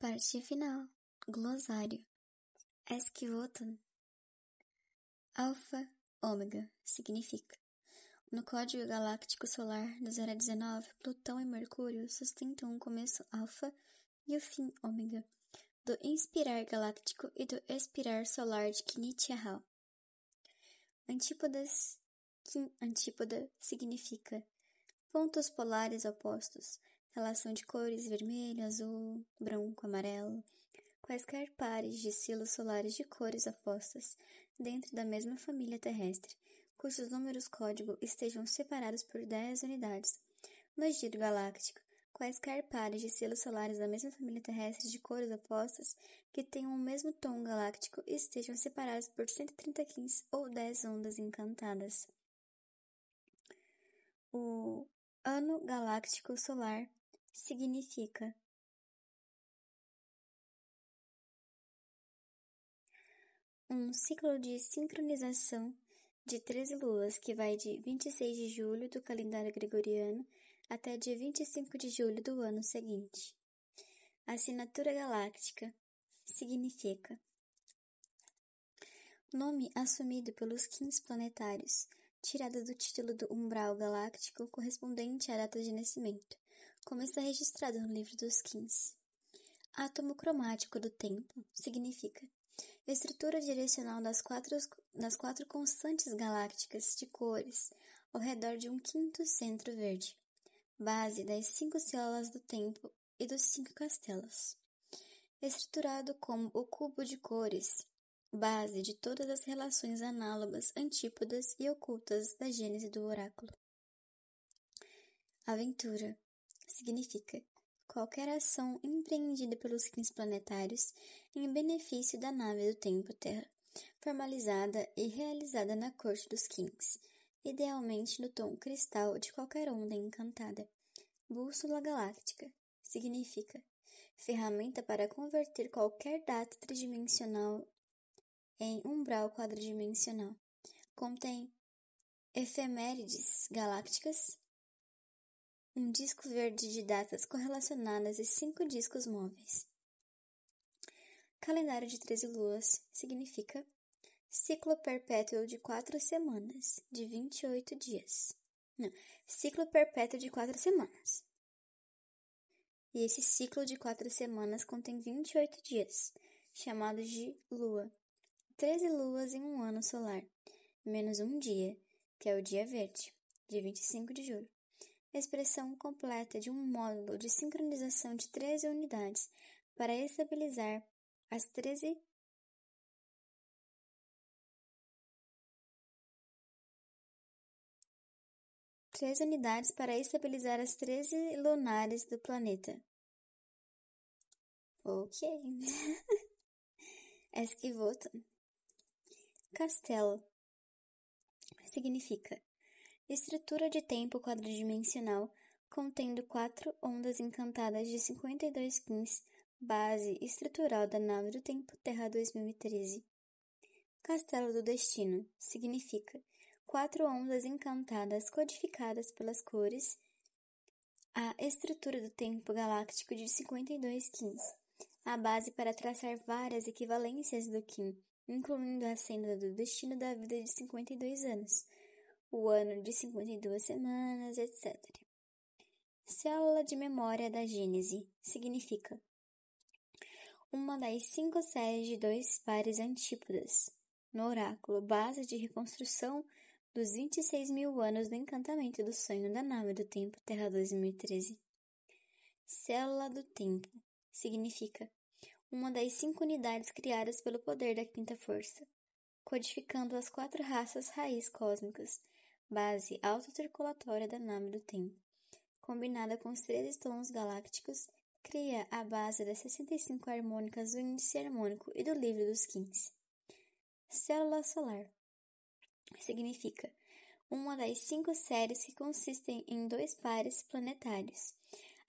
Parte final. Glossário. Esquivoton. Alfa, ômega, significa. No Código Galáctico Solar dos Era 19, Plutão e Mercúrio sustentam o começo alfa e o fim ômega, do inspirar galáctico e do expirar solar de Knight Hall. Antípoda significa pontos polares opostos, relação de cores vermelho, azul, branco, amarelo, quaisquer pares de silos solares de cores opostas dentro da mesma família terrestre, cujos números código estejam separados por 10 unidades. No giro galáctico, quaisquer pares de silos solares da mesma família terrestre de cores opostas que tenham o mesmo tom galáctico estejam separados por 130 quins ou 10 ondas encantadas. O ano galáctico solar significa um ciclo de sincronização de 13 luas que vai de 26 de julho do calendário gregoriano até dia 25 de julho do ano seguinte. A assinatura galáctica significa nome assumido pelos quins planetários, tirado do título do umbral galáctico correspondente à data de nascimento, como está registrado no livro dos quins. Átomo cromático do tempo significa estrutura direcional das quatro constantes galácticas de cores ao redor de um quinto centro verde, base das 5 células do tempo e dos 5 castelos. Estruturado como o cubo de cores, base de todas as relações análogas, antípodas e ocultas da gênese do oráculo. Aventura significa qualquer ação empreendida pelos quins planetários em benefício da nave do tempo Terra, formalizada e realizada na corte dos quins, idealmente no tom cristal de qualquer onda encantada. Bússola galáctica significa ferramenta para converter qualquer data tridimensional em umbral quadridimensional. Contém efemérides galácticas, um disco verde de datas correlacionadas e 5 discos móveis. Calendário de 13 luas significa ciclo perpétuo de 4 semanas, de 28 dias. Não, ciclo perpétuo de 4 semanas. E esse ciclo de 4 semanas contém 28 dias, chamados de lua. 13 luas em um ano solar, menos um dia, que é o dia verde, de 25 de julho. Expressão completa de um módulo de sincronização de 13 unidades para estabilizar as 13 unidades para estabilizar as 13 lunares do planeta. Ok. Esquivoton. Castelo significa estrutura de tempo quadridimensional contendo 4 ondas encantadas de 52 quins, base estrutural da nave do tempo Terra 2013. Castelo do Destino significa 4 ondas encantadas codificadas pelas cores, a estrutura do tempo galáctico de 52 quins, a base para traçar várias equivalências do quim, incluindo a senda do destino da vida de 52 anos, o ano de 52 semanas, etc. Célula de memória da Gênese significa uma das 5 séries de 2 pares antípodas, no oráculo, base de reconstrução dos 26 mil anos do encantamento do sonho da nave do tempo Terra 2013. Célula do tempo significa uma das 5 unidades criadas pelo poder da quinta força, codificando as 4 raças raiz cósmicas, base autocirculatória da nave do tempo, combinada com os 13 tons galácticos, cria a base das 65 harmônicas do índice harmônico e do livro dos quins. Célula solar significa uma das 5 séries que consistem em 2 pares planetários.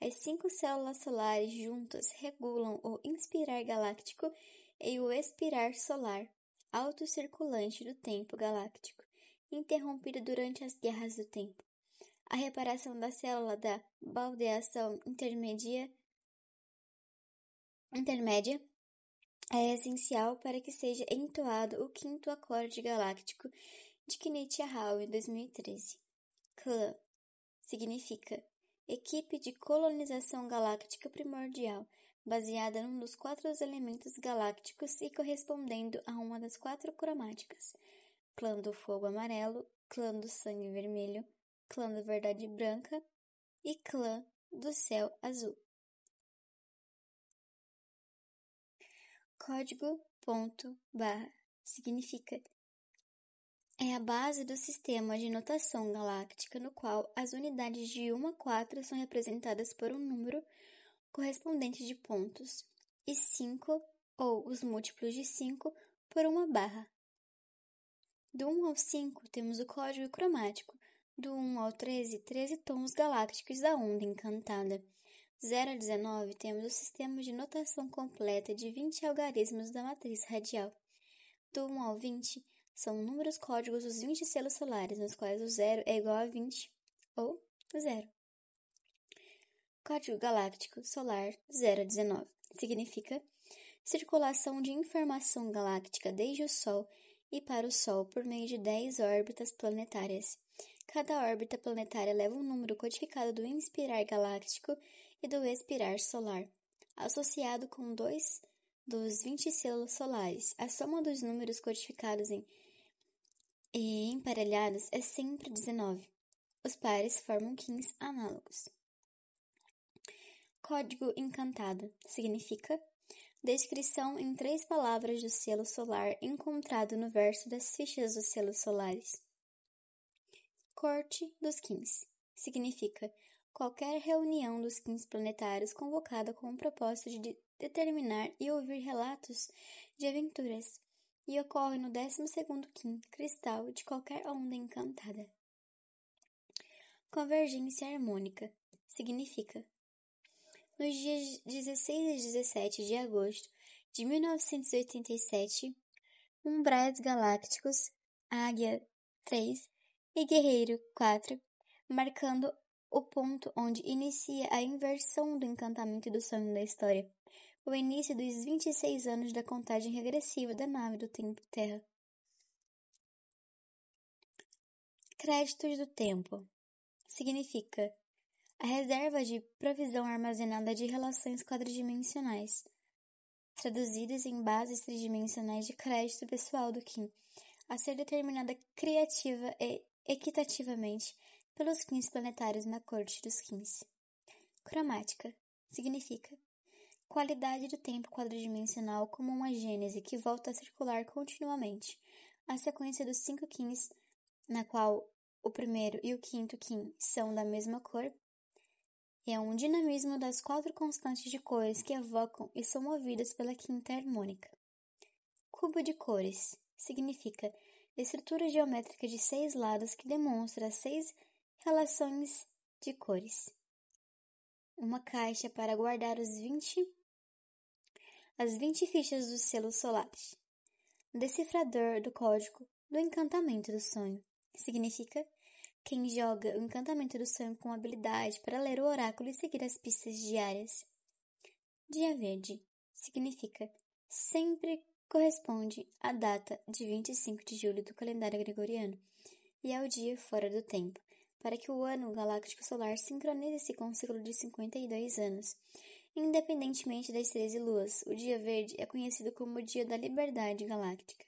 As 5 células solares juntas regulam o inspirar galáctico e o expirar solar, autocirculante do tempo galáctico, interrompido durante as guerras do tempo. A reparação da célula da baldeação intermédia intermédia é essencial para que seja entoado o quinto acorde galáctico de Kenichi Hall em 2013. Clã significa equipe de colonização galáctica primordial, baseada num dos 4 elementos galácticos e correspondendo a uma das 4 cromáticas: clã do fogo amarelo, clã do sangue vermelho, clã da verdade branca e clã do céu azul. Código _, significa é a base do sistema de notação galáctica no qual as unidades de 1 a 4 são representadas por um número correspondente de pontos e 5 ou os múltiplos de 5 por uma barra. Do 1 ao 5 temos o código cromático, do 1 ao 13, 13 tons galácticos da onda encantada. 0 a 19 temos o sistema de notação completa de 20 algarismos da matriz radial. Do 1 ao 20 são números códigos dos 20 selos solares, nos quais o 0 é igual a 20 ou 0. Código galáctico solar 0 a 19 significa circulação de informação galáctica desde o Sol e para o Sol por meio de 10 órbitas planetárias. Cada órbita planetária leva um número codificado do inspirar galáctico e do expirar solar, associado com 2 dos 20 selos solares. A soma dos números codificados e emparelhados é sempre 19. Os pares formam 15 análogos. Código encantado significa descrição em 3 palavras do selo solar encontrado no verso das fichas dos selos solares. Corte dos 15 significa qualquer reunião dos 15 planetários convocada com o propósito de determinar e ouvir relatos de aventuras, e ocorre no 12º Kim cristal de qualquer onda encantada. Convergência harmônica significa nos dias 16 e 17 de agosto de 1987, umbrais galácticos Águia 3 e Guerreiro 4, marcando o ponto onde inicia a inversão do encantamento do sonho da história, o início dos 26 anos da contagem regressiva da nave do tempo Terra. Créditos do tempo significa a reserva de provisão armazenada de relações quadridimensionais, traduzidas em bases tridimensionais de crédito pessoal do Kim, a ser determinada criativa e equitativamente pelos Kims planetários na corte dos Kims. Cromática significa qualidade do tempo quadridimensional como uma gênese que volta a circular continuamente. A sequência dos 5 Kims, na qual o primeiro e o quinto Kim são da mesma cor, é um dinamismo das 4 constantes de cores que evocam e são movidas pela quinta harmônica. Cubo de cores significa estrutura geométrica de 6 lados que demonstra as 6 relações de cores. Uma caixa para guardar as 20 fichas dos selos solares. Decifrador do código do encantamento do sonho significa quem joga o encantamento do sonho com habilidade para ler o oráculo e seguir as pistas diárias. Dia verde significa sempre corresponde à data de 25 de julho do calendário gregoriano e ao dia fora do tempo, para que o ano galáctico solar sincronize-se com o ciclo de 52 anos. Independentemente das 13 luas, o dia verde é conhecido como o dia da liberdade galáctica.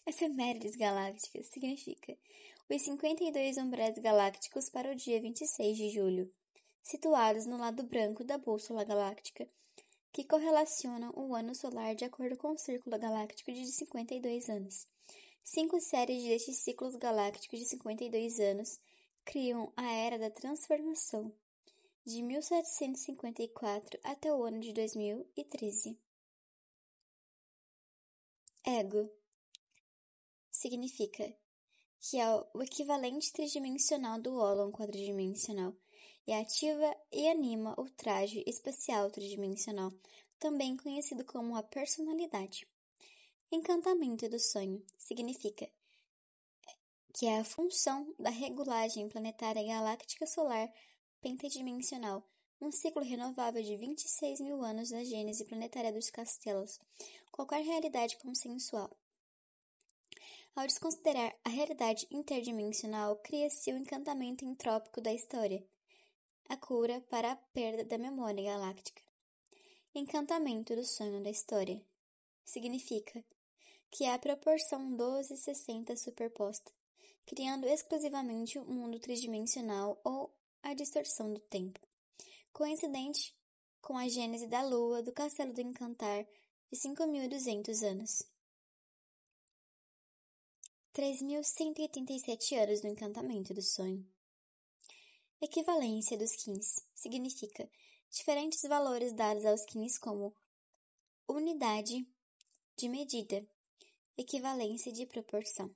Efemérides galácticas significa os 52 umbrais galácticos para o dia 26 de julho, situados no lado branco da bússola galáctica, que correlacionam o ano solar de acordo com o círculo galáctico de 52 anos. 5 séries destes ciclos galácticos de 52 anos criam a Era da Transformação, de 1754 até o ano de 2013. Ego significa que é o equivalente tridimensional do ólon quadridimensional e ativa e anima o traje espacial tridimensional, também conhecido como a personalidade. Encantamento do sonho significa que é a função da regulagem planetária galáctica solar pentadimensional, um ciclo renovável de 26 mil anos da gênese planetária dos castelos, qualquer realidade consensual. Ao desconsiderar a realidade interdimensional, cria-se o encantamento entrópico da história, a cura para a perda da memória galáctica. Encantamento do sonho da história significa que há a proporção 12/60 superposta, criando exclusivamente um mundo tridimensional ou a distorção do tempo, coincidente com a gênese da Lua do Castelo do Encantar de 5.200 anos. 3.187 anos do encantamento do sonho. Equivalência dos quins significa diferentes valores dados aos quins como unidade de medida, equivalência de proporção.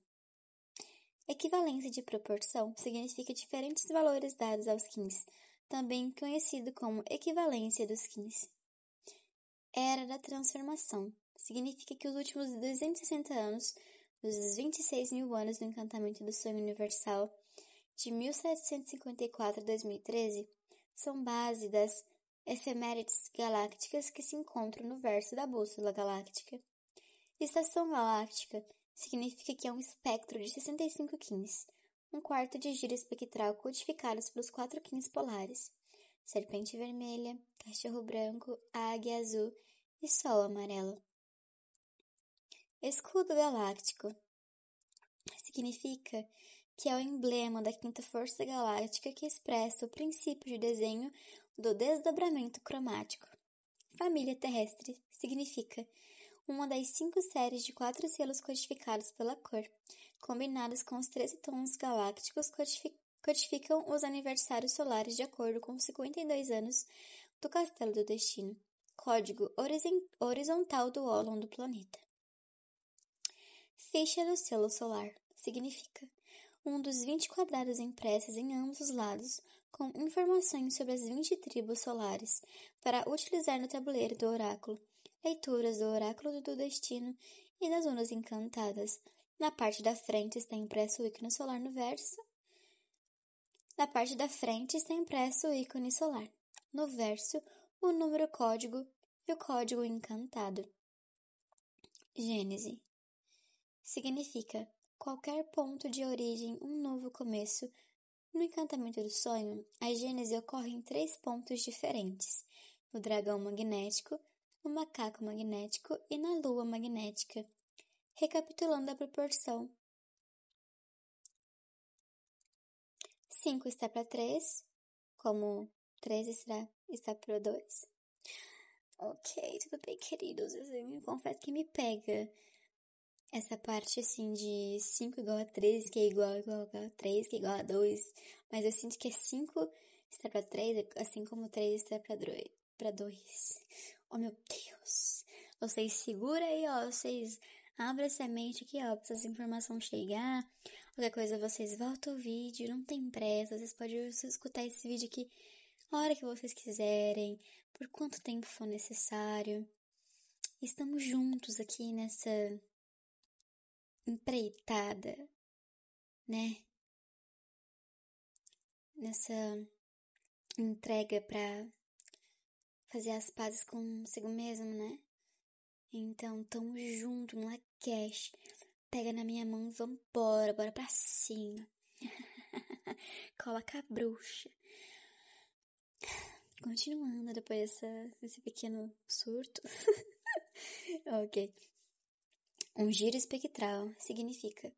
Equivalência de proporção significa diferentes valores dados aos quins, também conhecido como equivalência dos quins. Era da transformação significa que os últimos 260 anos dos 26 mil anos do encantamento do sonho universal de 1754 a 2013 são base das efemérides galácticas que se encontram no verso da bússola galáctica. Estação galáctica significa que é um espectro de 65 quins, um quarto de giro espectral codificados pelos 4 quins polares: serpente vermelha, cachorro branco, águia azul e sol amarelo. Escudo galáctico significa que é o emblema da quinta força galáctica que expressa o princípio de desenho do desdobramento cromático. Família terrestre significa uma das 5 séries de 4 selos codificados pela cor, combinados com os 13 tons galácticos, codificam os aniversários solares de acordo com os 52 anos do Castelo do Destino, código horizontal do ólon do planeta. Ficha do selo solar significa um dos 20 quadrados impressos em ambos os lados, com informações sobre as 20 tribos solares, para utilizar no tabuleiro do oráculo, leituras do oráculo do destino e das ondas encantadas. Na parte da frente está impresso o ícone solar no verso. Na parte da frente está impresso o ícone solar. No verso, o número código e o código encantado. Gênese significa qualquer ponto de origem, um novo começo. No encantamento do sonho, a gênese ocorre em 3 pontos diferentes: no dragão magnético, no macaco magnético e na lua magnética. Recapitulando a proporção: 5 está para 3, como 3 está para 2. Ok, tudo bem, queridos. Eu confesso que me pega essa parte assim de 5 igual a 3, que é igual a 3, que é igual a 2. Mas eu sinto que é 5 está para 3, assim como 3 está para 2. Oh, meu Deus. Vocês seguram aí, ó. Vocês abrem essa mente aqui, ó, pra essas informações chegar. Qualquer coisa, vocês voltam o vídeo. Não tem pressa. Vocês podem escutar esse vídeo aqui a hora que vocês quiserem, por quanto tempo for necessário. Estamos juntos aqui nessa empreitada, né? Nessa entrega pra fazer as pazes consigo mesmo, né? Então, tamo junto, não é cash. Pega na minha mão e vambora, bora pra cima. Coloca a bruxa. Continuando depois desse pequeno surto. Ok. Um giro espectral significa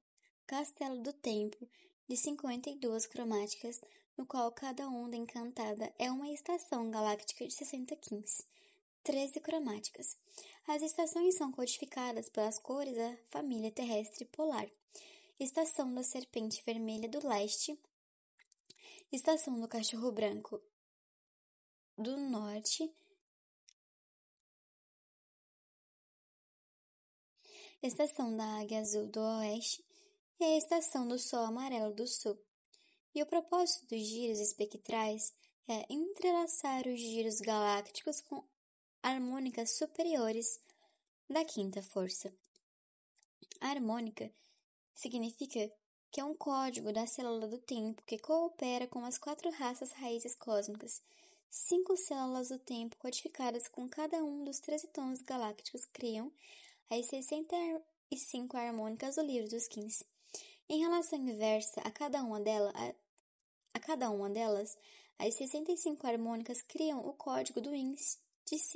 castelo do tempo de 52 cromáticas, no qual cada onda encantada é uma estação galáctica de 60 quins, 13 cromáticas. As estações são codificadas pelas cores da família terrestre polar: estação da serpente vermelha do leste, estação do cachorro branco do norte, estação da águia azul do oeste e a estação do sol amarelo do sul. E o propósito dos giros espectrais é entrelaçar os giros galácticos com harmônicas superiores da quinta força. A harmônica significa que é um código da célula do tempo que coopera com as 4 raças raízes cósmicas. 5 células do tempo codificadas com cada um dos 13 tons galácticos criam as 65 harmônicas do livro dos 15. Em relação inversa a cada uma delas, as 65 harmônicas criam o código do índice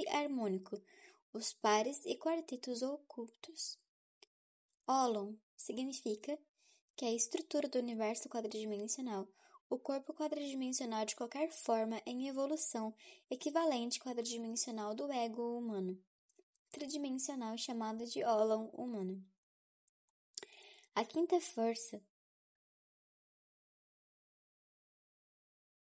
harmônico, os pares e quartetos ocultos. Holon significa que é a estrutura do universo quadridimensional, o corpo quadridimensional de qualquer forma em evolução equivalente quadridimensional do ego humano, tridimensional chamado de Holon humano. A quinta força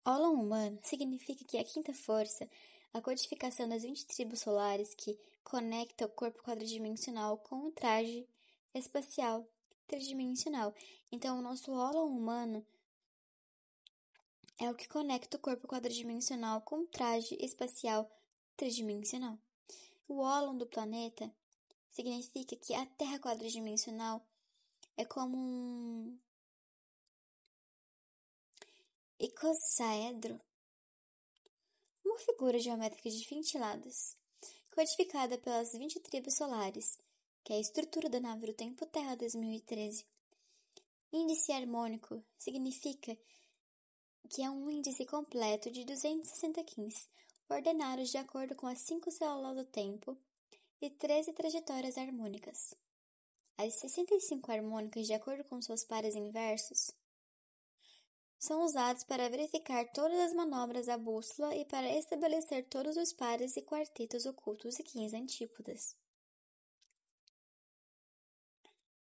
Holon humano significa que a quinta força, a codificação das 20 tribos solares que conecta o corpo quadridimensional com o traje espacial tridimensional. Então, o nosso Holon humano é o que conecta o corpo quadridimensional com o traje espacial tridimensional. O Holon do planeta significa que a Terra quadridimensional é como um icosaedro, uma figura geométrica de 20 lados, codificada pelas 20 tribos solares, que é a estrutura da nave do tempo Terra 2013. Índice harmônico significa que é um índice completo de 260 quins, ordenados de acordo com as 5 células do tempo e 13 trajetórias harmônicas. As 65 harmônicas, de acordo com seus pares inversos, são usados para verificar todas as manobras da bússola e para estabelecer todos os pares e quartetos ocultos e 15 antípodas.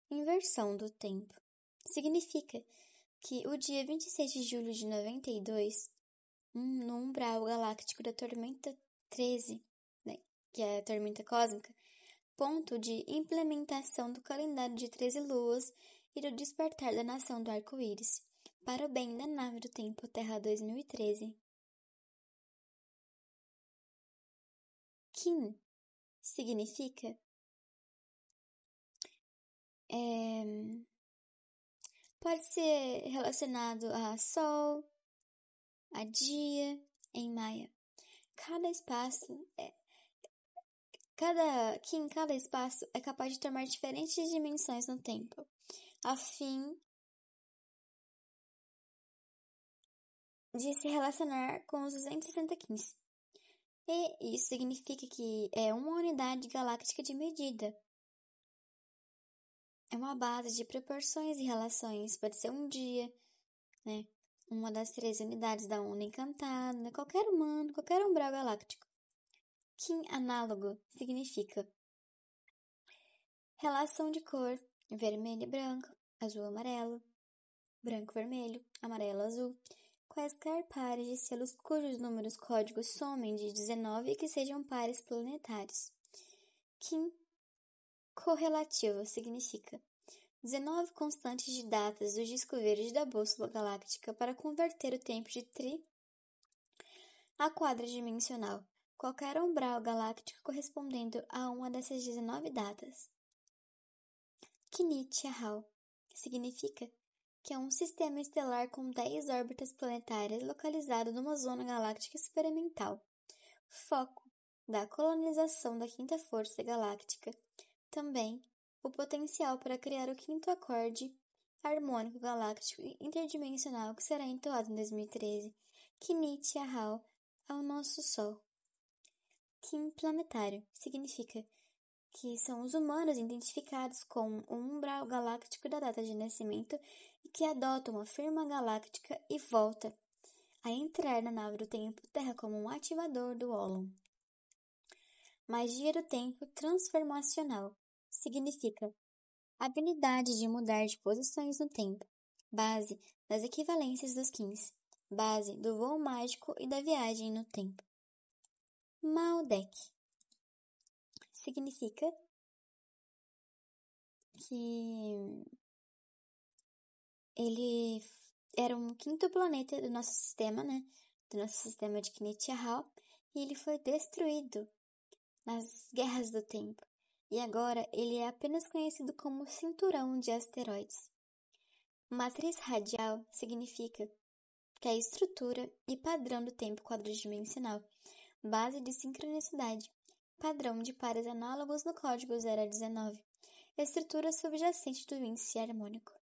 Inversão do tempo significa que o dia 26 de julho de 92, no umbral galáctico da tormenta 13, que é a tormenta cósmica, ponto de implementação do calendário de 13 luas e do despertar da nação do arco-íris, para o bem da nave do tempo Terra 2013. Kin significa pode ser relacionado a sol, a dia, em maia. Cada espaço é capaz de tomar diferentes dimensões no tempo, a fim de se relacionar com os 260 quins. E isso significa que é uma unidade galáctica de medida. É uma base de proporções e relações. Pode ser um dia, né? Uma das 3 unidades da onda encantada, qualquer humano, qualquer umbral galáctico. Kin análogo significa relação de cor, vermelho e branco, azul e amarelo, branco e vermelho, amarelo e azul, quaisquer pares de selos cujos números códigos somem de 19 e que sejam pares planetários. Kin correlativo significa 19 constantes de datas do disco verde da bússola galáctica para converter o tempo de tri a quadridimensional, qualquer umbral galáctico correspondendo a uma dessas 19 datas. Kinit Hall significa que é um sistema estelar com 10 órbitas planetárias localizado numa zona galáctica experimental, foco da colonização da quinta força galáctica. Também o potencial para criar o quinto acorde harmônico galáctico interdimensional que será entoado em 2013, Kinit Hall, ao nosso Sol. Kin planetário significa que são os humanos identificados com o umbral galáctico da data de nascimento e que adotam a firma galáctica e volta a entrar na nave do tempo Terra como um ativador do Holon. Magia do tempo transformacional significa habilidade de mudar de posições no tempo, base das equivalências dos Kins, base do voo mágico e da viagem no tempo. Maldek significa que ele era um quinto planeta do nosso sistema, né? Do nosso sistema de Kinit Hall, e ele foi destruído nas guerras do tempo. E agora ele é apenas conhecido como cinturão de asteroides. Matriz radial significa que é a estrutura e padrão do tempo quadridimensional, base de sincronicidade, padrão de pares análogos no código 0 a 19, estrutura subjacente do índice harmônico.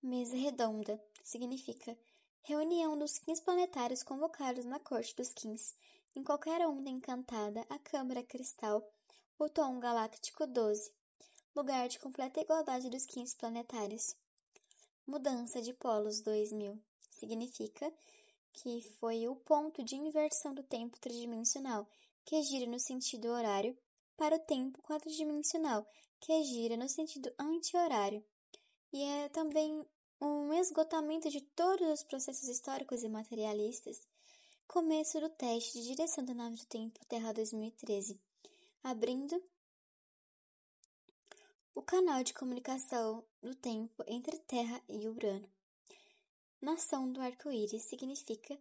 Mesa redonda significa reunião dos quins planetários convocados na corte dos quins, em qualquer onda encantada, a câmara cristal, o tom galáctico 12, lugar de completa igualdade dos quins planetários. Mudança de polos 2000 significa que foi o ponto de inversão do tempo tridimensional, que gira no sentido horário, para o tempo quadridimensional, que gira no sentido anti-horário. E é também um esgotamento de todos os processos históricos e materialistas. Começo do teste de direção da nave do tempo Terra 2013, abrindo o canal de comunicação do tempo entre Terra e Urano. Nação do arco-íris significa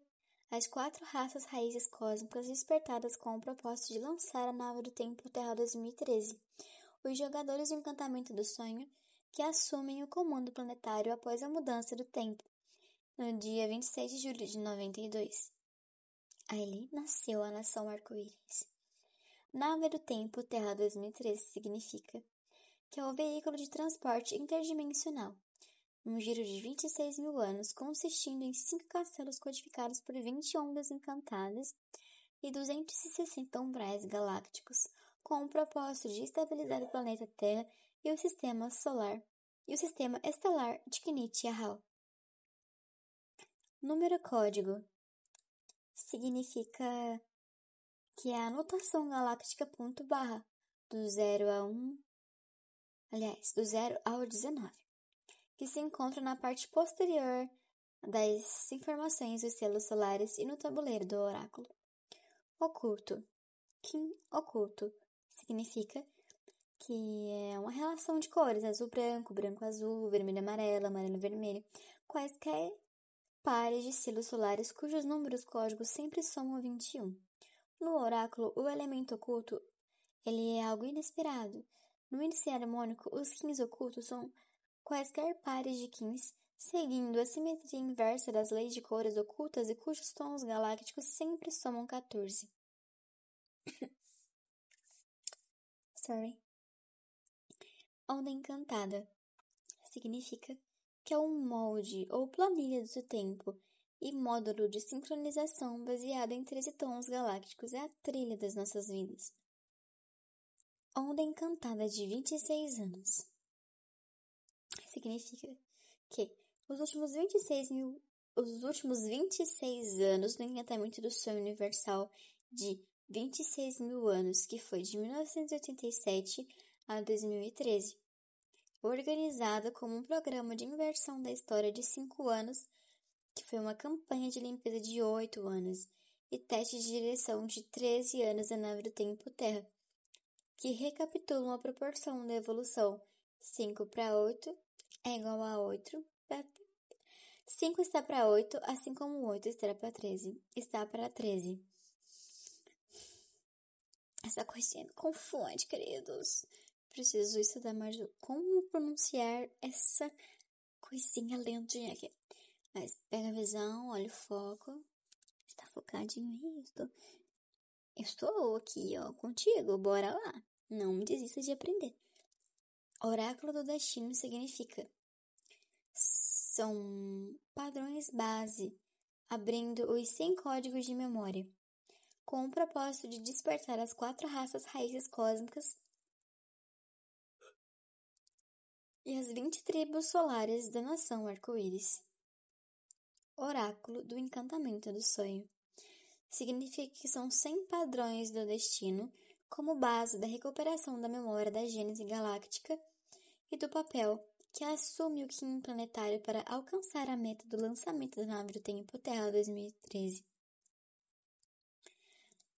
as 4 raças raízes cósmicas despertadas com o propósito de lançar a nave do tempo Terra 2013, os jogadores do encantamento do sonho que assumem o comando planetário após a mudança do tempo, no dia 26 de julho de 92. Ali nasceu a Nação Arco-Íris. Nave do tempo Terra 2013 significa que é o veículo de transporte interdimensional, um giro de 26 mil anos, consistindo em 5 castelos codificados por 20 ondas encantadas e 260 umbrais galácticos, com o propósito de estabilizar o planeta Terra e o sistema solar e o sistema estelar de Knit-Yahal. Número código significa que é a notação galáctica ponto barra do 0 a 1, do 0 ao 19, que se encontra na parte posterior das informações dos selos solares e no tabuleiro do oráculo. Oculto. Kim oculto significa que é uma relação de cores, azul-branco, branco-azul, vermelho-amarelo, amarelo-vermelho, quaisquer pares de selos solares cujos números códigos sempre somam 21. No oráculo, o elemento oculto ele é algo inesperado. No índice harmônico, os quins ocultos são quaisquer pares de quins, seguindo a simetria inversa das leis de cores ocultas e cujos tons galácticos sempre somam 14. Onda encantada significa que é um molde ou planilha do tempo e módulo de sincronização baseado em 13 tons galácticos. É a trilha das nossas vidas. Onda encantada de 26 anos significa que os últimos 26 anos do encantamento do sonho universal de 26 mil anos, que foi de 1987 a 2013, organizada como um programa de inversão da história de 5 anos, que foi uma campanha de limpeza de 8 anos, e teste de direção de 13 anos da nave do tempo Terra, que recapitulam a proporção da evolução 5 para 8 é igual a 8, 5 está para 8, assim como 8 está para 13. Está para 13. Essa coisinha me confunde, queridos. Preciso estudar mais como pronunciar essa coisinha lendinha aqui. Mas pega a visão, olha o foco. Está focadinho nisso. Eu estou aqui, ó, contigo. Bora lá. Não me desista de aprender. Oráculo do destino significa são padrões base, abrindo os 100 códigos de memória, com o propósito de despertar as 4 raças raízes cósmicas e as 20 tribos solares da nação arco-íris. Oráculo do encantamento do sonho significa que são 100 padrões do destino como base da recuperação da memória da gênese galáctica e do papel que assume o Kim planetário para alcançar a meta do lançamento da nave do tempo Terra 2013.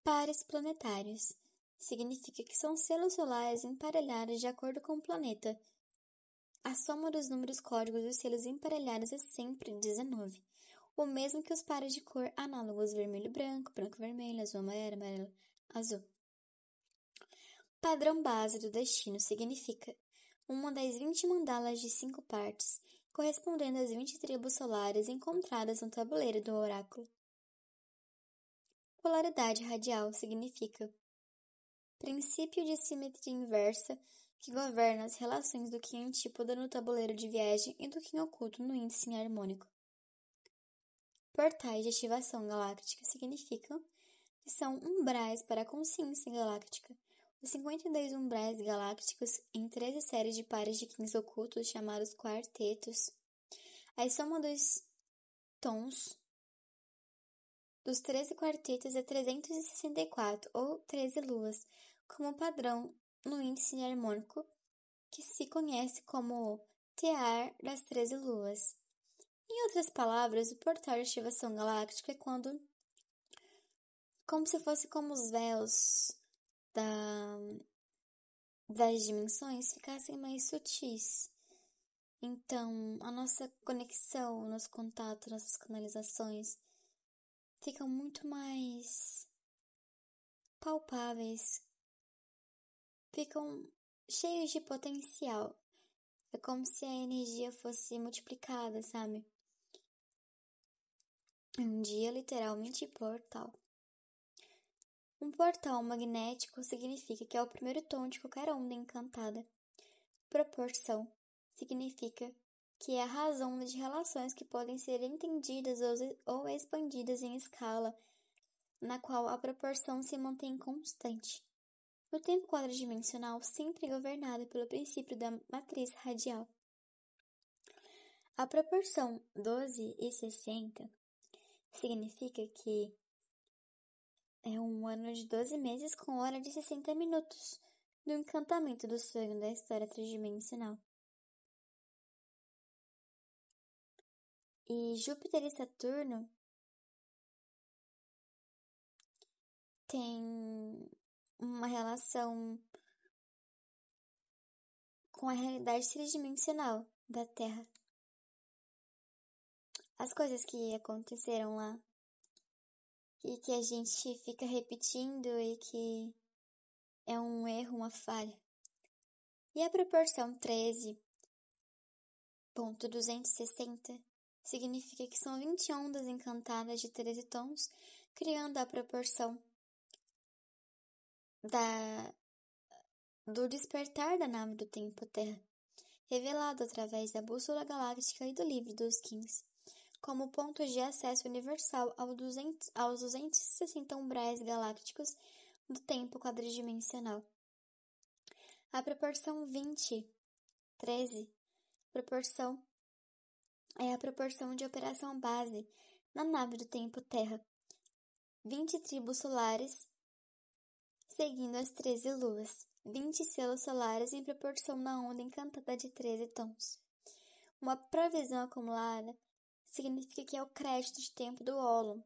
Pares planetários significa que são selos solares emparelhados de acordo com o planeta. A soma dos números códigos dos selos emparelhados é sempre 19, o mesmo que os pares de cor análogos vermelho-branco, branco-vermelho, azul-amarelo, amarelo-azul. Padrão base do destino significa uma das 20 mandalas de 5 partes, correspondendo às 20 tribos solares encontradas no tabuleiro do oráculo. Polaridade radial significa princípio de simetria inversa que governa as relações do Qin antípoda no tabuleiro de viagem e do Qin oculto no índice harmônico. Portais de ativação galáctica significam que são umbrais para a consciência galáctica. Os 52 umbrais galácticos em 13 séries de pares de Qins ocultos chamados quartetos. A soma dos tons dos 13 quartetos é 364, ou 13 luas, como padrão no índice harmônico, que se conhece como tear das 13 luas. Em outras palavras, o portal de ativação galáctica é como se fosse como os véus das dimensões ficassem mais sutis. Então, a nossa conexão, o nosso contato, nossas canalizações ficam muito mais palpáveis, ficam cheios de potencial. É como se a energia fosse multiplicada, sabe? Um dia, literalmente, portal. Um portal magnético significa que é o primeiro tom de qualquer onda encantada. Proporção significa que é a razão de relações que podem ser entendidas ou expandidas em escala, na qual a proporção se mantém constante. O tempo quadridimensional sempre é governado pelo princípio da matriz radial. A proporção 12:60 significa que é um ano de 12 meses com hora de 60 minutos, do encantamento do sonho da história tridimensional. E Júpiter e Saturno têm uma relação com a realidade tridimensional da Terra. As coisas que aconteceram lá e que a gente fica repetindo e que é um erro, uma falha. E a proporção 13.260 significa que são 20 ondas encantadas de 13 tons, criando a proporção do despertar da nave do tempo Terra, revelado através da bússola galáctica e do livro dos Qins, como pontos de acesso universal aos 260 umbrais galácticos do tempo quadridimensional. A proporção 20:13 é a proporção de operação base na nave do tempo Terra. 20 tribos solares seguindo as 13 luas. 20 selos solares em proporção na onda encantada de 13 tons. Uma provisão acumulada significa que é o crédito de tempo do Ólon,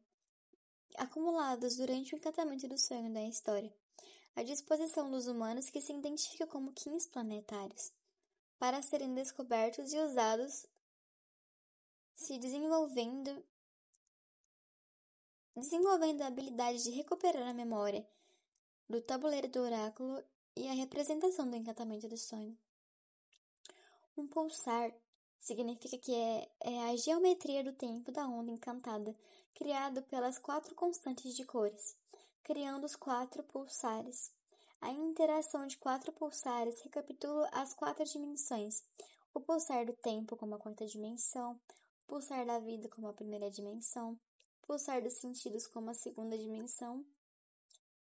acumulados durante o encantamento do sonho da história, à disposição dos humanos que se identificam como Qins planetários, para serem descobertos e usados, se desenvolvendo a habilidade de recuperar a memória do tabuleiro do oráculo e a representação do encantamento do sonho. Um pulsar significa que é a geometria do tempo da onda encantada, criado pelas 4 constantes de cores, criando os 4 pulsares. A interação de 4 pulsares recapitula as 4 dimensões: o pulsar do tempo como a 4ª dimensão, o pulsar da vida como a 1ª dimensão, o pulsar dos sentidos como a 2ª dimensão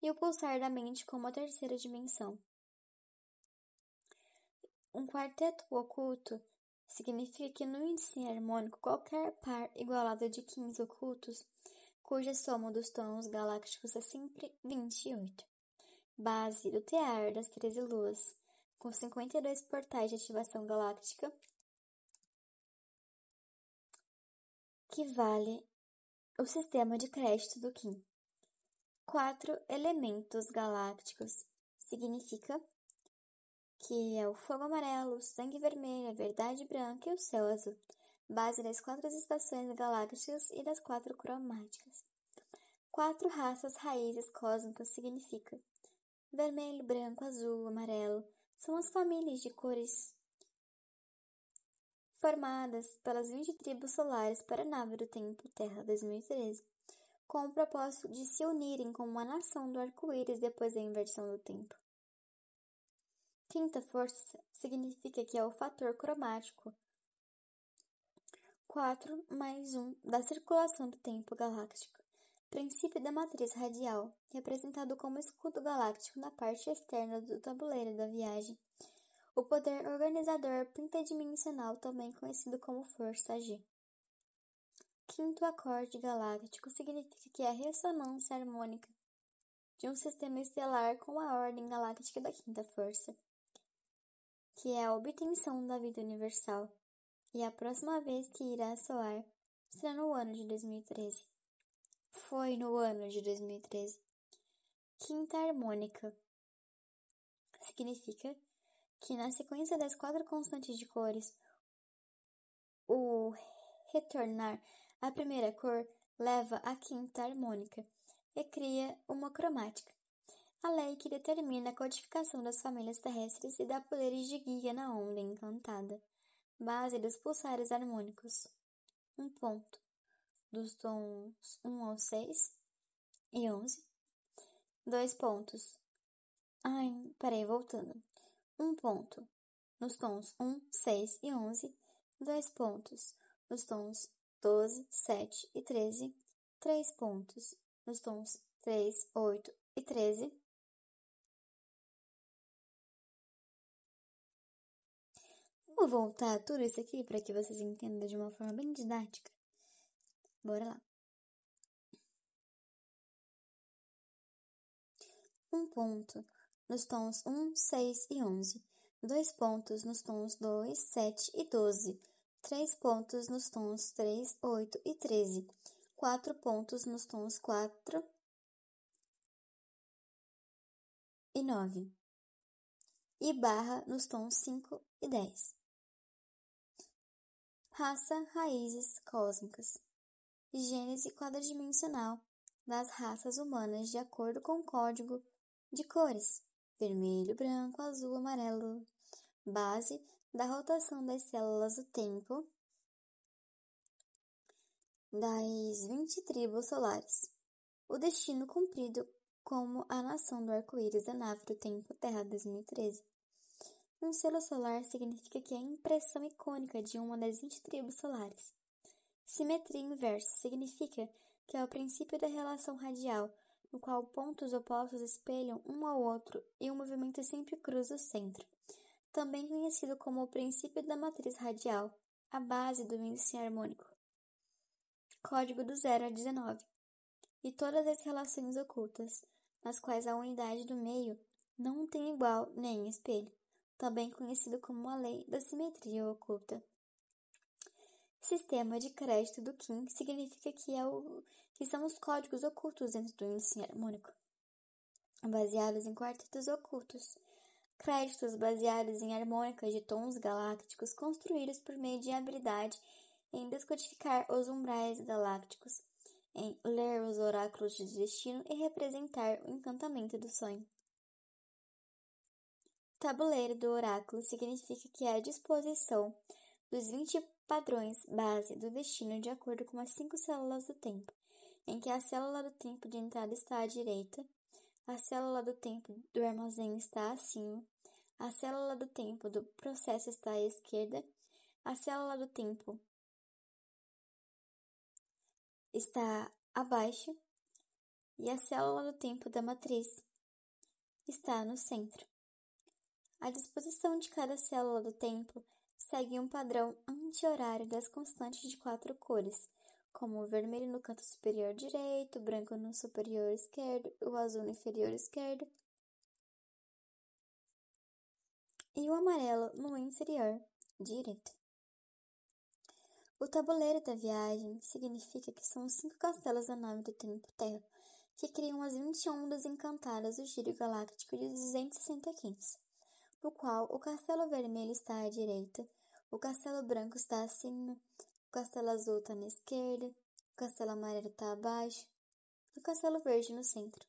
e o pulsar da mente como a 3ª dimensão. Um quarteto oculto significa que no índice harmônico qualquer par igualado de Qins ocultos, cuja soma dos tons galácticos é sempre 28. Base do tear das 13 luas, com 52 portais de ativação galáctica, que vale o sistema de crédito do Qin. 4 elementos galácticos significa que é o fogo amarelo, o sangue vermelho, a verdade branca e o céu azul, base das 4 estações galácticas e das 4 cromáticas. 4 raças raízes cósmicas significa vermelho, branco, azul, amarelo, são as famílias de cores formadas pelas 20 tribos solares para a nave do tempo Terra 2013, com o propósito de se unirem como uma nação do arco-íris depois da inversão do tempo. Quinta força significa que é o fator cromático 4 mais 1 da circulação do tempo galáctico, princípio da matriz radial, representado como escudo galáctico na parte externa do tabuleiro da viagem. O poder organizador pentadimensional, também conhecido como força G. Quinto acorde galáctico significa que é a ressonância harmônica de um sistema estelar com a ordem galáctica da quinta força, que é a obtenção da vida universal, e a próxima vez que irá soar será no ano de 2013. Foi no ano de 2013. Quinta harmônica significa que na sequência das 4 constantes de cores, o retornar à primeira cor leva à quinta harmônica e cria uma cromática, a lei que determina a codificação das famílias terrestres e dá poderes de guia na onda encantada, base dos pulsares harmônicos. Um ponto dos tons 1 ao 6 e 11. 2 pontos. Voltando. Um ponto nos tons 1, 6 e 11. 2 pontos nos tons 12, 7 e 13. 3 pontos nos tons 3, 8 e 13. Vou voltar tudo isso aqui para que vocês entendam de uma forma bem didática. Bora lá. Um ponto nos tons 1, 6 e 11. 2 pontos nos tons 2, 7 e 12. 3 pontos nos tons 3, 8 e 13. 4 pontos nos tons 4 e 9. E barra nos tons 5 e 10. Raça, raízes cósmicas. Gênese quadridimensional das raças humanas de acordo com o código de cores: vermelho, branco, azul, amarelo. Base da rotação das células do tempo das 20 tribos solares. O destino cumprido como a nação do arco-íris da nave do tempo Terra 2013. Um selo solar significa que é a impressão icônica de uma das 20 tribos solares. Simetria inversa significa que é o princípio da relação radial, no qual pontos opostos espelham um ao outro e o movimento sempre cruza o centro. Também conhecido como o princípio da matriz radial, a base do índice harmônico. Código do 0 a 19. E todas as relações ocultas, nas quais a unidade do meio não tem igual nem espelho, também conhecido como a lei da simetria oculta. Sistema de crédito do Kim significa que são os códigos ocultos dentro do índice harmônico, baseados em quartetos ocultos. Créditos baseados em harmônicas de tons galácticos construídos por meio de habilidade em descodificar os umbrais galácticos, em ler os oráculos de destino e representar o encantamento do sonho. Tabuleiro do oráculo significa que é a disposição dos 20 padrões base do destino de acordo com as 5 células do tempo, em que a célula do tempo de entrada está à direita, a célula do tempo do armazém está acima, a célula do tempo do processo está à esquerda, a célula do tempo está abaixo e a célula do tempo da matriz está no centro. A disposição de cada célula do tempo segue um padrão anti-horário das constantes de 4 cores, como o vermelho no canto superior direito, o branco no superior esquerdo, o azul no inferior esquerdo e o amarelo no inferior direito. O tabuleiro da viagem significa que são os 5 castelos da nave do tempo Terra, que criam as 20 ondas encantadas do giro galáctico de 260 km, no qual o castelo vermelho está à direita, o castelo branco está acima, o castelo azul está na esquerda, o castelo amarelo está abaixo e o castelo verde no centro.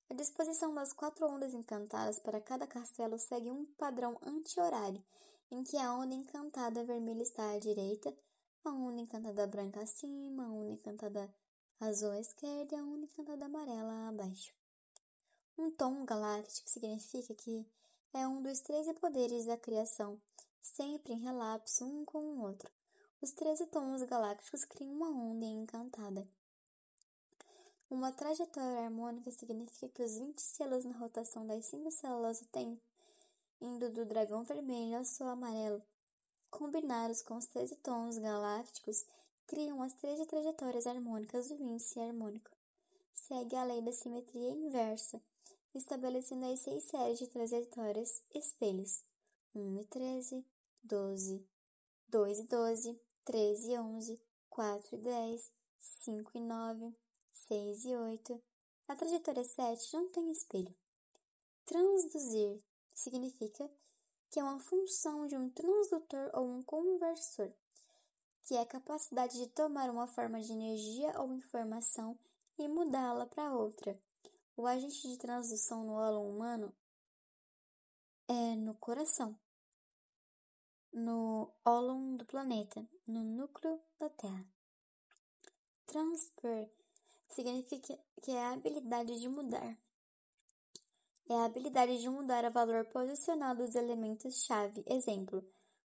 A disposição das 4 ondas encantadas para cada castelo segue um padrão anti-horário, em que a onda encantada vermelha está à direita, a onda encantada branca acima, a onda encantada azul à esquerda e a onda encantada amarela abaixo. Um tom galáctico significa que é um dos 13 poderes da criação, sempre em relapso um com o outro. Os 13 tons galácticos criam uma onda encantada. Uma trajetória harmônica significa que os 20 selos na rotação das 5 células do tempo, indo do dragão vermelho ao sol amarelo, combinados com os 13 tons galácticos, criam as 13 trajetórias harmônicas do índice harmônico. Segue a lei da simetria inversa, estabelecendo as 6 séries de trajetórias espelhos: 1 e 13, 12, 2 e 12, 13 e 11, 4 e 10, 5 e 9, 6 e 8. A trajetória 7 não tem espelho. Transduzir significa que é uma função de um transdutor ou um conversor, que é a capacidade de tomar uma forma de energia ou informação e mudá-la para outra. O agente de transdução no ólon humano é no coração, no ólon do planeta, no núcleo da Terra. Transfer significa que é a habilidade de mudar. É a habilidade de mudar o valor posicional dos elementos-chave. Exemplo,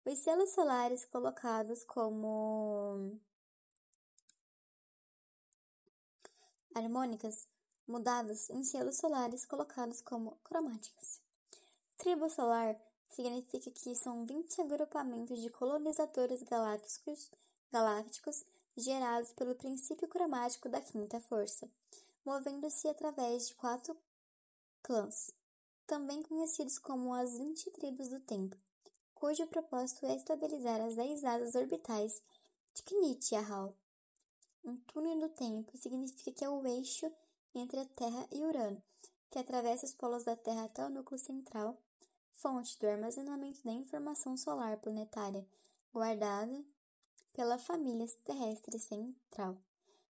os selos solares colocados como harmônicas, mudados em selos solares colocados como cromáticas. Tribo solar significa que são 20 agrupamentos de colonizadores galácticos gerados pelo princípio cromático da quinta força, movendo-se através de 4 clãs, também conhecidos como as 20 tribos do tempo, cujo propósito é estabilizar as 10 asas orbitais de Knit e Ahau. Um túnel do tempo significa que é o eixo entre a Terra e Urano, que atravessa os polos da Terra até o núcleo central, fonte do armazenamento da informação solar planetária guardada pela família terrestre central,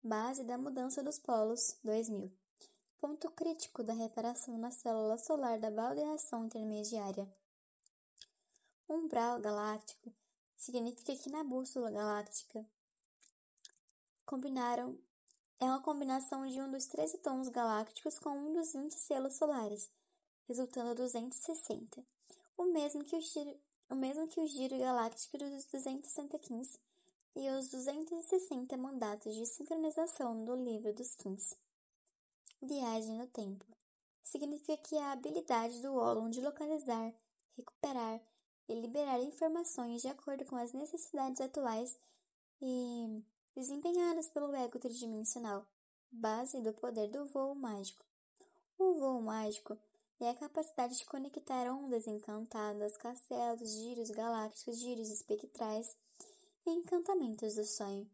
base da mudança dos polos 2000, ponto crítico da reparação na célula solar da baldeação intermediária. Umbral galáctico significa que na bússola galáctica é uma combinação de um dos 13 tons galácticos com um dos 20 selos solares, resultando 260, o mesmo que o giro galáctico dos 260 Kins e os 260 mandatos de sincronização do livro dos Kins. Viagem no tempo significa que é a habilidade do ólon de localizar, recuperar e liberar informações de acordo com as necessidades atuais e desempenhadas pelo ego tridimensional, base do poder do voo mágico. O voo mágico é a capacidade de conectar ondas encantadas, castelos, giros galácticos, giros espectrais e encantamentos do sonho.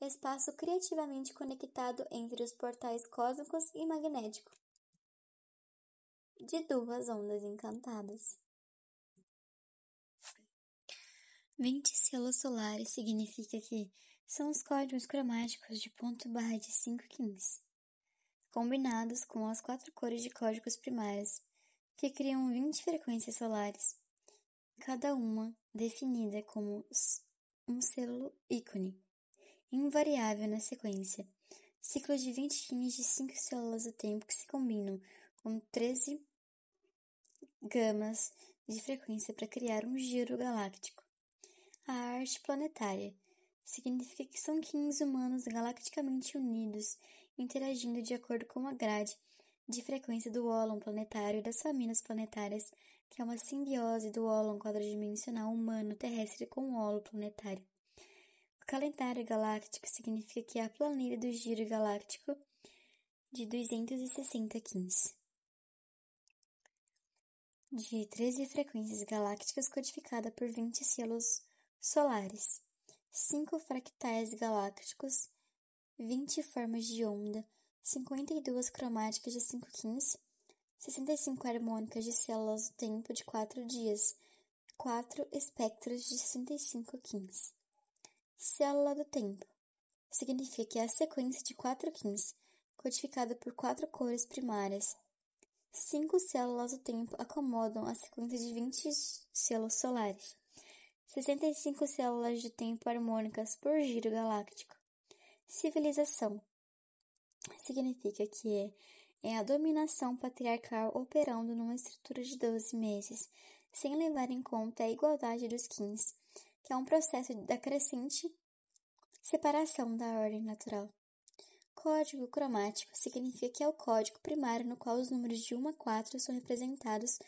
Espaço criativamente conectado entre os portais cósmicos e magnético de 2 ondas encantadas. 20 selos solares significa que são os códigos cromáticos de ponto barra de 5 Kins, combinados com as 4 cores de códigos primários, que criam 20 frequências solares, cada uma definida como um selo ícone, invariável na sequência, ciclo de 20 Kins de 5 células do tempo que se combinam com 13 gamas de frequência para criar um giro galáctico. A arte planetária significa que são Kins humanos galacticamente unidos, interagindo de acordo com a grade de frequência do ólon planetário e das famílias planetárias, que é uma simbiose do ólon quadridimensional humano terrestre com o ólon planetário. O calendário galáctico significa que é a planilha do giro galáctico de 260 Kins, de 13 frequências galácticas codificada por 20 selos solares, 5 fractais galácticos, 20 formas de onda, 52 cromáticas de 5 Kins, 65 harmônicas de células do tempo de 4 dias, 4 espectros de 65 Kins. Célula do tempo significa que é a sequência de 4 Kins, codificada por 4 cores primárias, 5 células do tempo acomodam a sequência de 20 selos solares. 65 células de tempo harmônicas por giro galáctico. Civilização significa que é a dominação patriarcal operando numa estrutura de 12 meses, sem levar em conta a igualdade dos quins, que é um processo da crescente separação da ordem natural. Código cromático significa que é o código primário no qual os números de 1 a 4 são representados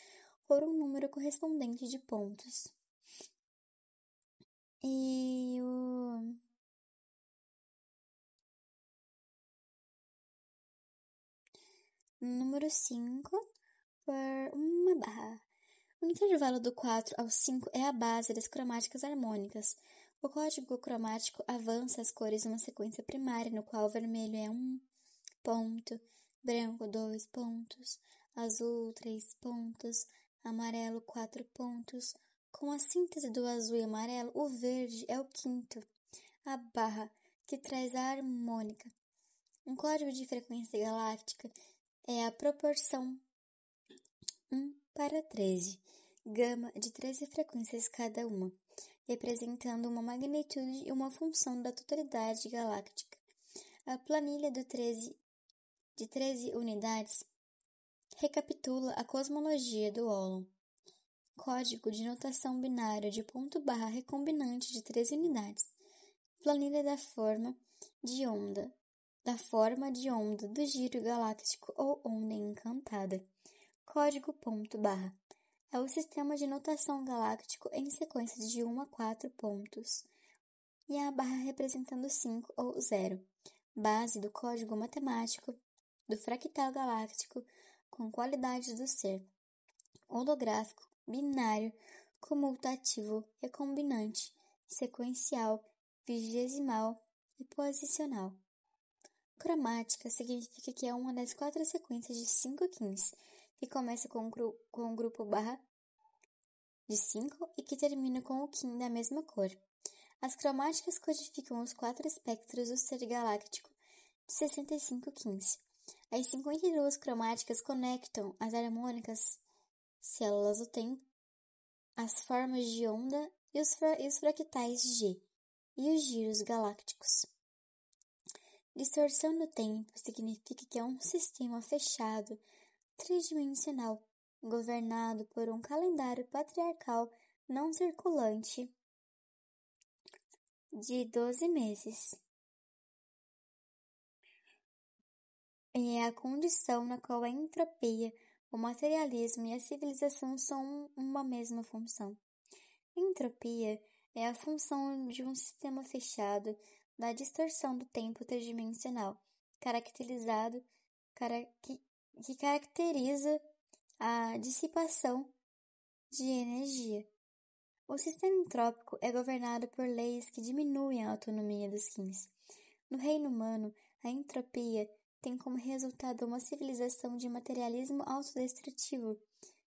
por um número correspondente de pontos. E o número 5 por uma barra. O intervalo do 4 ao 5 é a base das cromáticas harmônicas. O código cromático avança as cores numa sequência primária, no qual o vermelho é 1 ponto, branco 2 pontos, azul 3 pontos, amarelo 4 pontos. Com a síntese do azul e amarelo, o verde é o quinto, a barra, que traz a harmônica. Um código de frequência galáctica é a proporção 1:13, gama de 13 frequências cada uma, representando uma magnitude e uma função da totalidade galáctica. A planilha de 13 unidades recapitula a cosmologia do Ólon. Código de notação binário de ponto-barra recombinante de 13 unidades. Planilha da forma de onda do giro galáctico ou onda encantada. Código ponto-barra é o sistema de notação galáctico em sequência de 1 a 4 pontos, e a barra representando 5 ou 0, base do código matemático do fractal galáctico com qualidades do ser, holográfico, binário, comutativo, recombinante, sequencial, vigesimal e posicional. Cromática significa que é uma das 4 sequências de 5 quins, que começa com o grupo barra de 5 e que termina com o quin da mesma cor. As cromáticas codificam os 4 espectros do ser galáctico de 65 quins. As 52 cromáticas conectam as harmônicas, células do tempo, as formas de onda e os fractais G e os giros galácticos. Distorção do tempo significa que é um sistema fechado, tridimensional, governado por um calendário patriarcal não circulante de 12 meses. E é a condição na qual a entropia, o materialismo e a civilização são uma mesma função. Entropia é a função de um sistema fechado da distorção do tempo tridimensional, que caracteriza a dissipação de energia. O sistema entrópico é governado por leis que diminuem a autonomia dos quins. No reino humano, a entropia tem como resultado uma civilização de materialismo autodestrutivo,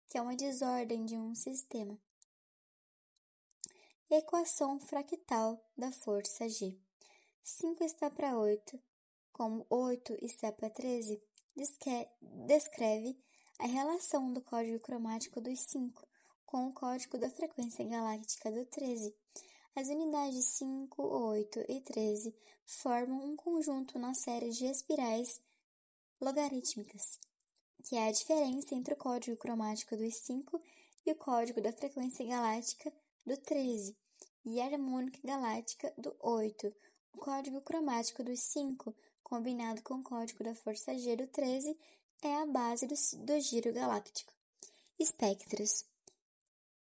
que é uma desordem de um sistema. Equação fractal da força G. 5 está para 8, como 8 está para 13, descreve a relação do código cromático dos 5 com o código da frequência galáctica do 13. As unidades 5, 8 e 13 formam um conjunto na série de espirais logarítmicas, que é a diferença entre o código cromático dos 5 e o código da frequência galáctica do 13, e a harmônica galáctica do 8. O código cromático dos 5, combinado com o código da força G do 13, é a base do giro galáctico. Espectros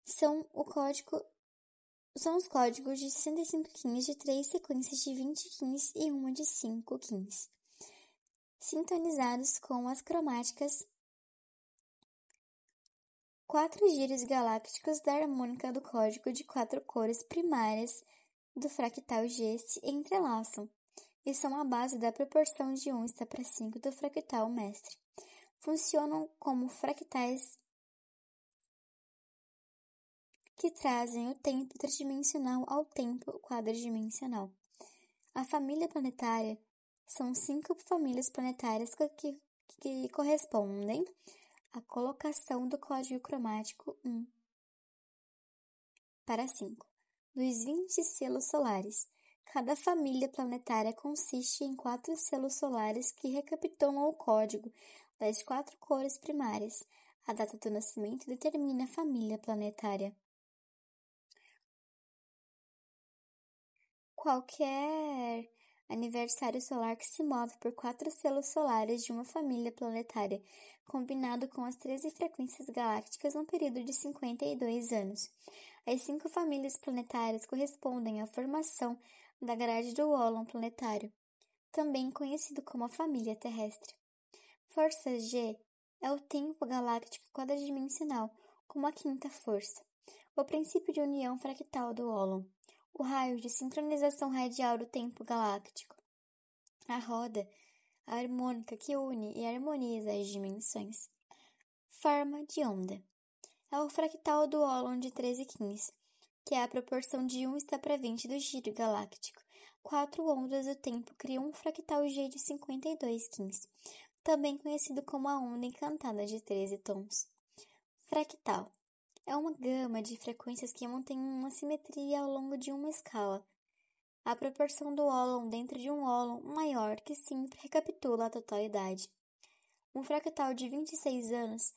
são os códigos de 65 quins de 3 sequências de 20 quins e uma de 5 quins, sintonizados com as cromáticas 4 giros galácticos da harmônica do código de 4 cores primárias do fractal G se entrelaçam e são a base da proporção de 1 está para 5 do fractal mestre. Funcionam como fractais que trazem o tempo tridimensional ao tempo quadridimensional. A família planetária são 5 famílias planetárias que correspondem a colocação do código cromático 1 para 5 dos 20 selos solares. Cada família planetária consiste em 4 selos solares que recapitulam o código das 4 cores primárias. A data do nascimento determina a família planetária. Qualquer aniversário solar que se move por 4 selos solares de uma família planetária, combinado com as 13 frequências galácticas num período de 52 anos. As 5 famílias planetárias correspondem à formação da grade do ólon planetário, também conhecido como a família terrestre. Força G é o tempo galáctico quadridimensional, como a quinta força, o princípio de união fractal do ólon, o raio de sincronização radial do tempo galáctico, a roda, a harmônica que une e harmoniza as dimensões. Forma de onda é o fractal do ólon de 13 quins, que é a proporção de 1 está para 20 do giro galáctico. 4 ondas do tempo criam um fractal G de 52 quins, também conhecido como a onda encantada de 13 tons. Fractal é uma gama de frequências que mantém uma simetria ao longo de uma escala. A proporção do ólon dentro de um ólon maior que sempre recapitula a totalidade. Um fractal de 26 anos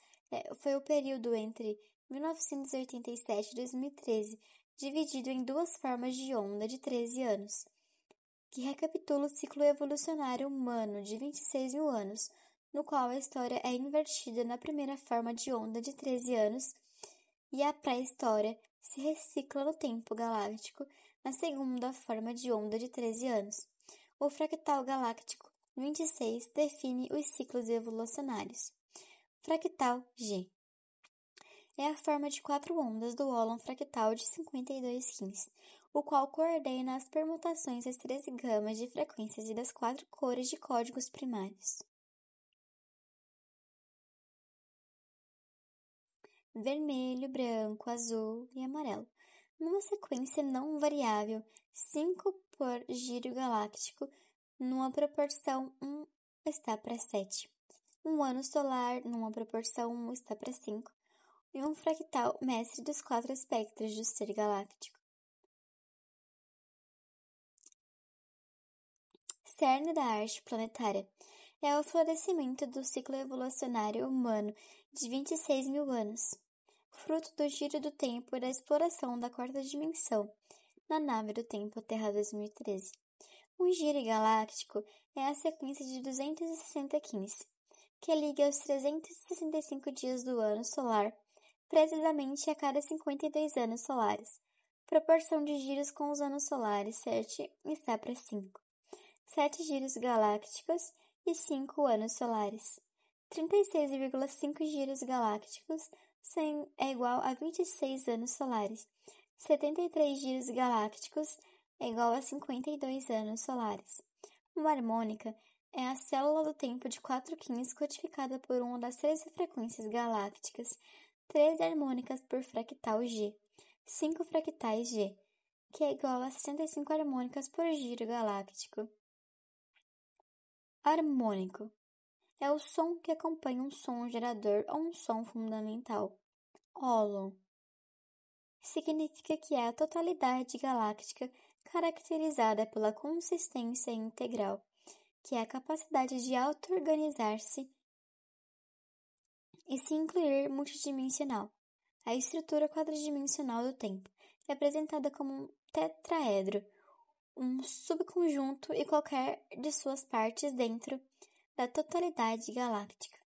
foi o período entre 1987 e 2013, dividido em 2 formas de onda de 13 anos, que recapitula o ciclo evolucionário humano de 26 mil anos, no qual a história é invertida na primeira forma de onda de 13 anos e a pré-história se recicla no tempo galáctico na segunda forma de onda de 13 anos. O fractal galáctico 26 define os ciclos evolucionários. Fractal G é a forma de 4 ondas do ólon fractal de 52 quins, o qual coordena as permutações das 13 gamas de frequências e das 4 cores de códigos primários. Vermelho, branco, azul e amarelo, numa sequência não variável 5 por giro galáctico, numa proporção 1 está para 7. Um ano solar, numa proporção 1 está para 5, e um fractal mestre dos 4 espectros do ser galáctico. Cerne da arte planetária é o florescimento do ciclo evolucionário humano de 26 mil anos, fruto do giro do tempo e da exploração da quarta dimensão na nave do tempo Terra 2013. Um giro galáctico é a sequência de 260 quins, que liga os 365 dias do ano solar precisamente a cada 52 anos solares. Proporção de giros com os anos solares 7 está para 5. 7 giros galácticos e 5 anos solares. 36,5 giros galácticos é igual a 26 anos solares. 73 giros galácticos é igual a 52 anos solares. Uma harmônica é a célula do tempo de 4 quins codificada por uma das 13 frequências galácticas, 13 harmônicas por fractal G, 5 fractais G, que é igual a 65 harmônicas por giro galáctico. Harmônico é o som que acompanha um som gerador ou um som fundamental. Ólon significa que é a totalidade galáctica caracterizada pela consistência integral, que é a capacidade de auto-organizar-se e se incluir multidimensional. A estrutura quadridimensional do tempo é apresentada como um tetraedro, um subconjunto e qualquer de suas partes dentro da totalidade galáctica.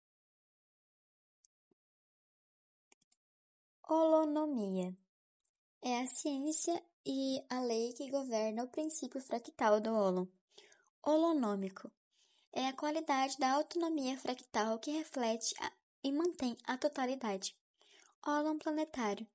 Holonomia é a ciência e a lei que governa o princípio fractal do ólon. Holonômico é a qualidade da autonomia fractal que reflete e mantém a totalidade. Ólon planetário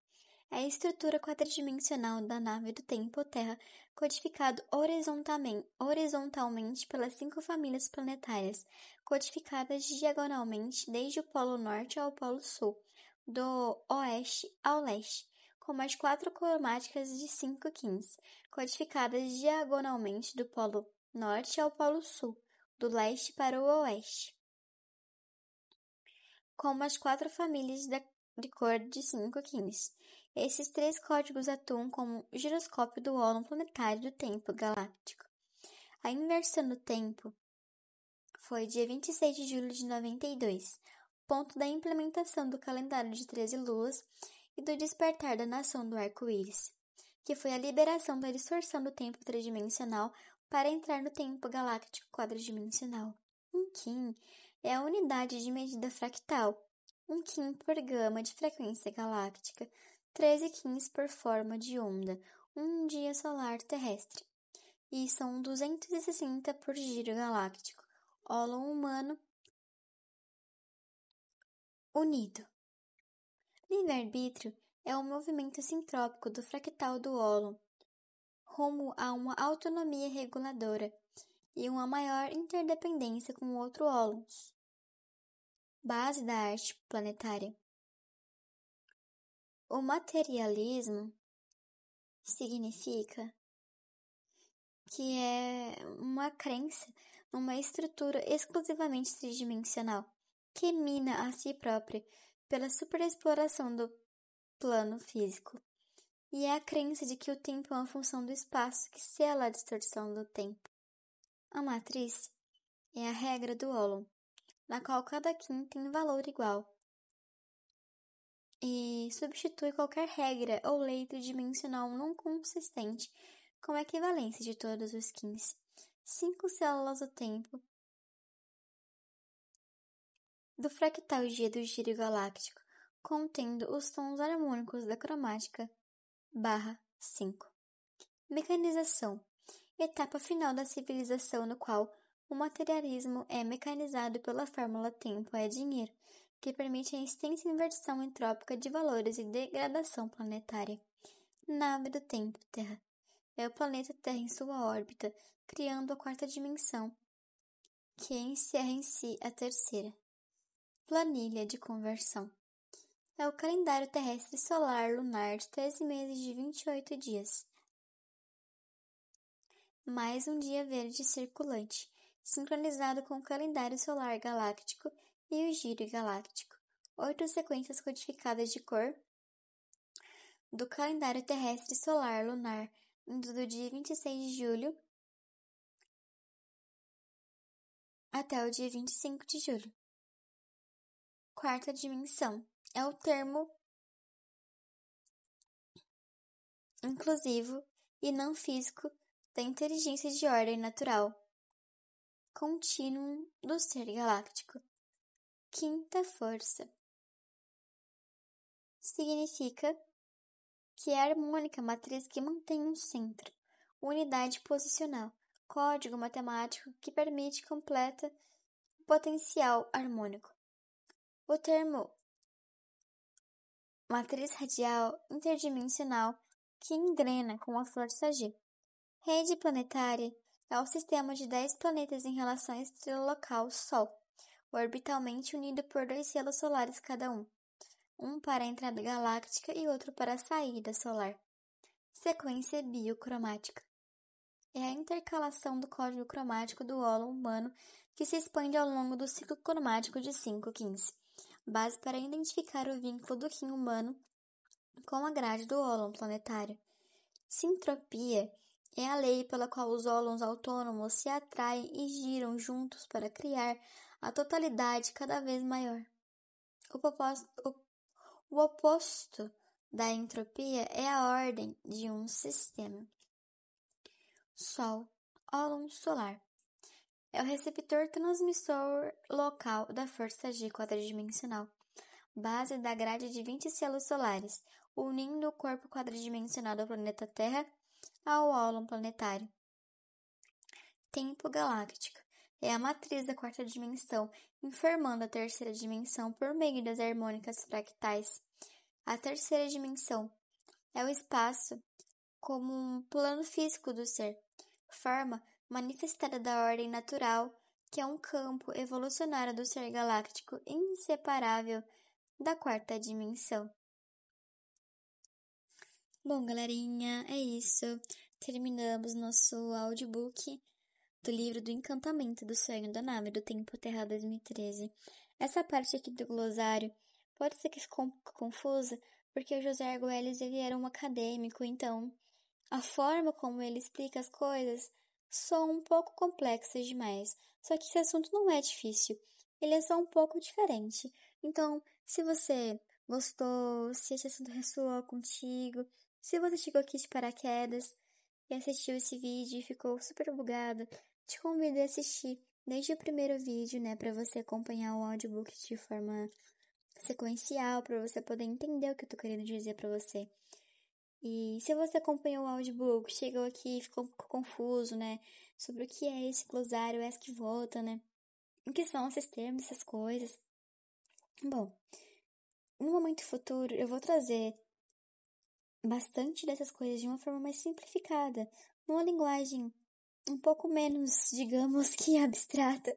é a estrutura quadridimensional da nave do tempo Terra codificado horizontalmente pelas 5 famílias planetárias, codificadas diagonalmente desde o Polo Norte ao Polo Sul, do oeste ao leste, como as 4 cromáticas de 5 quins, codificadas diagonalmente do Polo Norte ao Polo Sul, do leste para o oeste. como as 4 famílias de cor de 5 Kins. Esses 3 códigos atuam como o giroscópio do ólon planetário do tempo galáctico. A inversão do tempo foi dia 26 de julho de 92, ponto da implementação do calendário de 13 luas e do despertar da nação do arco-íris, que foi a liberação da distorção do tempo tridimensional para entrar no tempo galáctico quadridimensional. Um Kin é a unidade de medida fractal, um Kin por gama de frequência galáctica, 13 Kins por forma de onda, um dia solar terrestre, e são 260 por giro galáctico, ólon humano unido. Livre-arbítrio é o movimento sintrópico do fractal do ólon, rumo a uma autonomia reguladora e uma maior interdependência com outros ólons. Base da arte planetária. O materialismo significa que é uma crença numa estrutura exclusivamente tridimensional, que mina a si própria pela superexploração do plano físico, e é a crença de que o tempo é uma função do espaço que sela a distorção do tempo. A matriz é a regra do ólon, na qual cada Kin tem valor igual, e substitui qualquer regra ou lei tridimensional não consistente com a equivalência de todos os Kins. 5 células do tempo do fractal G do giro galáctico, contendo os tons harmônicos da cromática /5. Mecanização. Etapa final da civilização no qual o materialismo é mecanizado pela fórmula tempo é dinheiro, que permite a extensa inversão entrópica de valores e degradação planetária. Nave do tempo Terra. É o planeta Terra em sua órbita, criando a 4ª dimensão, que encerra em si a 3ª. Planilha de conversão. É o calendário terrestre solar lunar de 13 meses de 28 dias, mais um dia verde circulante, sincronizado com o calendário solar galáctico e o giro galáctico. 8 sequências codificadas de cor do calendário terrestre solar lunar, indo do dia 26 de julho até o dia 25 de julho. 4ª dimensão é o termo inclusivo e não físico da inteligência de ordem natural, contínuo do ser galáctico. 5ª força significa que é a harmônica matriz que mantém um centro, unidade posicional, código matemático que permite completa o potencial harmônico. O termo matriz radial interdimensional que engrena com a força G. Rede planetária é o sistema de 10 planetas em relação à estrela local Sol, orbitalmente unido por 2 selos solares cada um para a entrada galáctica e outro para a saída solar. Sequência biocromática é a intercalação do código cromático do ólon humano que se expande ao longo do ciclo cromático de 5 Kins, base para identificar o vínculo do Kin humano com a grade do ólon planetário. Sintropia é a lei pela qual os ólons autônomos se atraem e giram juntos para criar a totalidade cada vez maior. O oposto da entropia é a ordem de um sistema. Sol, ólon solar, é o receptor transmissor local da força G quadridimensional, base da grade de 20 selos solares, unindo o corpo quadridimensional do planeta Terra ao ólon planetário. Tempo galáctico é a matriz da 4ª dimensão, informando a 3ª dimensão por meio das harmônicas fractais. A 3ª dimensão é o espaço como um plano físico do ser, forma manifestada da ordem natural, que é um campo evolucionário do ser galáctico inseparável da 4ª dimensão. Bom, galerinha, é isso. Terminamos nosso audiobook do livro do Encantamento do Sonho da Nave do Tempo Terra 2013. Essa parte aqui do glossário pode ser que ficou um pouco confusa, porque o José Arguelles ele era um acadêmico, então a forma como ele explica as coisas são um pouco complexas demais. Só que esse assunto não é difícil, ele é só um pouco diferente. Então, se você gostou, se esse assunto ressoou contigo, se você chegou aqui de paraquedas e assistiu esse vídeo e ficou super bugado, te convido a assistir desde o primeiro vídeo, né, para você acompanhar o audiobook de forma sequencial, para você poder entender o que eu tô querendo dizer para você. E se você acompanhou o audiobook, chegou aqui e ficou um pouco confuso, né, sobre o que é esse glossário Esquivolta, né, o que são esses termos, essas coisas. Bom, no momento futuro eu vou trazer bastante dessas coisas de uma forma mais simplificada, numa linguagem um pouco menos, digamos que abstrata,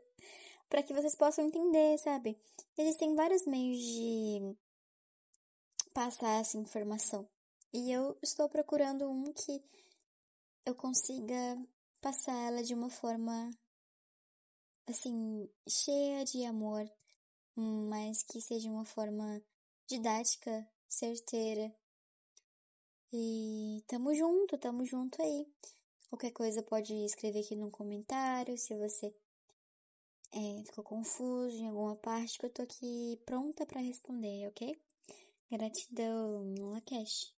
para que vocês possam entender, sabe? Existem vários meios de passar essa informação. E eu estou procurando um que eu consiga passar ela de uma forma, assim, cheia de amor, mas que seja uma forma didática, certeira. E tamo junto aí. Qualquer coisa pode escrever aqui no comentário, se você ficou confuso em alguma parte, que eu tô aqui pronta para responder, ok? Gratidão, Lakesh.